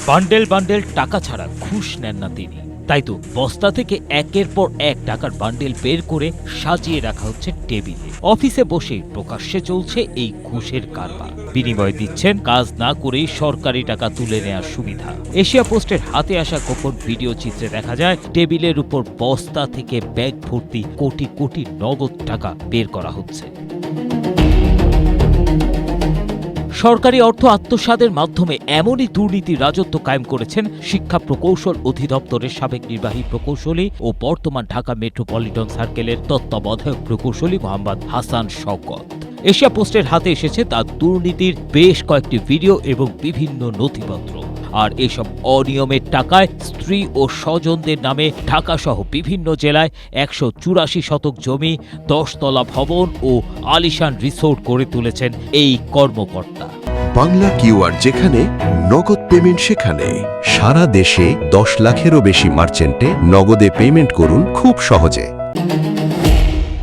Bundle bundle টাকা ছাড়া ঘুষ নেন না তিনি। তাই তো বস্তা থেকে একের পর এক টাকার বান্ডেল বের করে সাজিয়ে রাখা হচ্ছে টেবিলে। অফিসে বসে প্রকাশ্যে চলছে এই ঘুষের কারবার। বিনিময় দিচ্ছেন কাজ না করেই সরকারি টাকা তুলে নেওয়ার সুবিধা। এশিয়া পোস্টের হাতে আসা গোপন ভিডিও চিত্রে দেখা যায় টেবিলের উপর বস্তা থেকে ব্যাগ ভর্তি কোটি কোটি নগদ টাকা বের করা হচ্ছে। সরকারি অর্থ আত্মসাতের মাধ্যমে এমনই দুর্নীতির রাজত্ব কায়েম করেছেন শিক্ষা প্রকৌশল অধিদপ্তরের সাবেক নির্বাহী প্রকৌশলী ও বর্তমান ঢাকা মেট্রোপলিটন সার্কেলের তত্ত্বাবধায়ক প্রকৌশলী মোহাম্মদ হাসান শওকত। এশিয়া পোস্টের হাতে এসেছে তার দুর্নীতির বেশ কয়েকটি ভিডিও এবং বিভিন্ন নথিপত্র। আর এসব অনিয়মের টাকায় স্ত্রী ও স্বজনদের নামে ঢাকাসহ বিভিন্ন জেলায় ১৮৪ শতক জমি, ১০ তলা ভবন ও আলিশান রিসোর্ট গড়ে তুলেছেন এই কর্মকর্তা। বাংলা কিউআর যেখানে নগদ পেমেন্ট সেখানে। সারা দেশে ১০ লাখেরও বেশি মার্চেন্টে নগদে পেমেন্ট করুন খুব সহজে।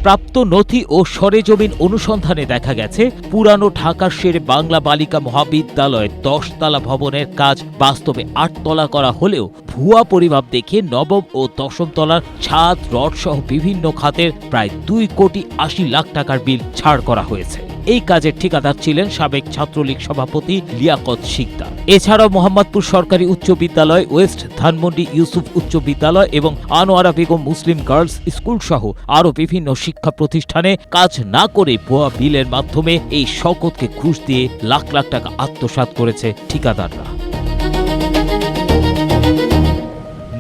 প্রাপ্ত নথি ও সরেজমিন অনুসন্ধানে দেখা গেছে পুরানো ঢাকার শেরে বাংলা বালিকা মহাবিদ্যালয়ের ১০ তলা ভবনের কাজ বাস্তবে ৮ তলা করা হলেও ভুয়া পরিমাপ দেখে নবম ও দশম তলার ছাদ, রড সহ বিভিন্ন খাতের প্রায় ২ কোটি ৮০ লাখ টাকার বিল ছাড় করা হয়েছে। এই কাজের ঠিকাদার ছিলেন সাবেক ছাত্রলীগ সভাপতি লিয়াকত শিকদার। এছাড়াও মোহাম্মদপুর সরকারি উচ্চ বিদ্যালয়, ওয়েস্ট ধানমন্ডি ইউসুফ উচ্চ বিদ্যালয় এবং Anowara Begum Muslim girls school সহ আরও বিভিন্ন শিক্ষা প্রতিষ্ঠানে কাজ না করে ভুয়া বিলের মাধ্যমে এই শওকতকে ঘুষ দিয়ে লাখ লাখ টাকা আত্মসাৎ করেছে ঠিকাদাররা।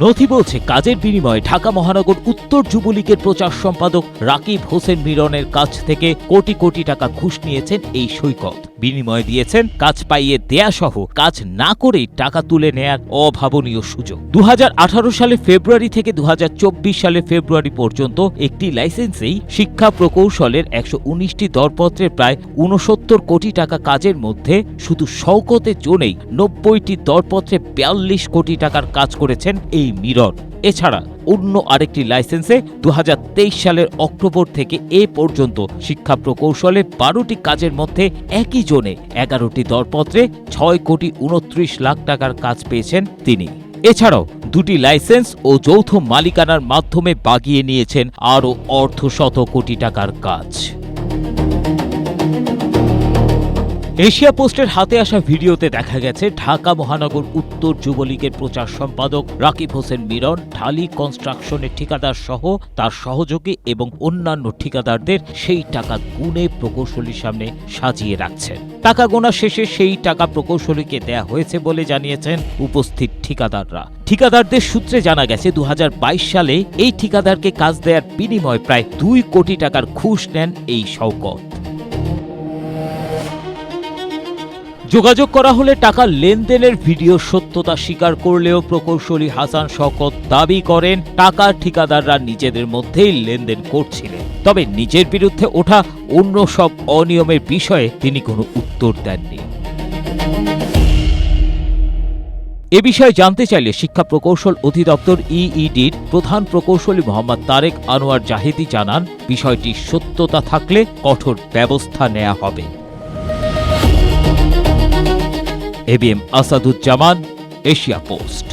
নথি বলছে কাজের বিনিময়ে ঢাকা মহানগর উত্তর যুবলীগের প্রচার সম্পাদক রাকিব হোসেন মিরনের কাছ থেকে কোটি কোটি টাকা ঘুষ নিয়েছেন এই সৈকত। বিনিময়ে দিয়েছেন কাজ পাইয়ে দেয়া সহ কাজ না করেই টাকা তুলে নেয়ার অভাবনীয় সুযোগ। ২০১৮ সালে ফেব্রুয়ারি থেকে ২০২৪ সালে ফেব্রুয়ারি পর্যন্ত একটি লাইসেন্সেই শিক্ষা প্রকৌশলের ১১৯টি দরপত্রের প্রায় ৬৯ কোটি টাকা কাজের মধ্যে শুধু শওকতের জন্যই ৯০টি দরপত্রে ৪২ কোটি টাকার কাজ করেছেন এই মিরন। এছাড়া অন্য আরেকটি লাইসেন্সে ২০২৩ সালের অক্টোবর থেকে এ পর্যন্ত শিক্ষা প্রকৌশলে ১২টি কাজের মধ্যে একই জনে ১১টি দরপত্রে ৬ কোটি ২৯ লাখ টাকার কাজ পেয়েছেন তিনি। এছাড়াও ২টি লাইসেন্স ও যৌথ মালিকানার মাধ্যমে বাগিয়ে নিয়েছেন আরও অর্ধশত কোটি টাকার কাজ। এশিয়া পোস্টের হাতে আসা ভিডিওতে দেখা গেছে ঢাকা মহানগর উত্তর যুবলীগের প্রচার সম্পাদক রাকিব হোসেন মিরন ঢালি কনস্ট্রাকশনের ঠিকাদার সহ তার সহযোগী এবং অন্যান্য ঠিকাদারদের সেই টাকা গুণে প্রকৌশলীর সামনে সাজিয়ে রাখছেন। টাকা গোনা শেষে সেই টাকা প্রকৌশলীকে দেয়া হয়েছে বলে জানিয়েছেন উপস্থিত ঠিকাদাররা। ঠিকাদারদের সূত্রে জানা গেছে ২০২২ সালে এই ঠিকাদারকে কাজ দেওয়ার বিনিময়ে প্রায় ২ কোটি টাকার ঘুষ নেন এই শওকত। যোগাযোগ করা হলে টাকা লেনদেনের ভিডিও সত্যতা স্বীকার করলেও প্রকৌশলী হাসান শওকত দাবি করেন টাকার ঠিকাদাররা নিজেদের মধ্যেই লেনদেন করছিলেন। তবে নিজের বিরুদ্ধে ওঠা অন্য সব অনিয়মের বিষয়ে তিনি কোনো উত্তর দেননি। এ বিষয়ে জানতে চাইলে শিক্ষা প্রকৌশল অধিদপ্তর ইইডির প্রধান প্রকৌশলী মোহাম্মদ তারেক আনোয়ার জাহিদি জানান, বিষয়টির সত্যতা থাকলে কঠোর ব্যবস্থা নেওয়া হবে। ABM Asaduzzaman, Asia post.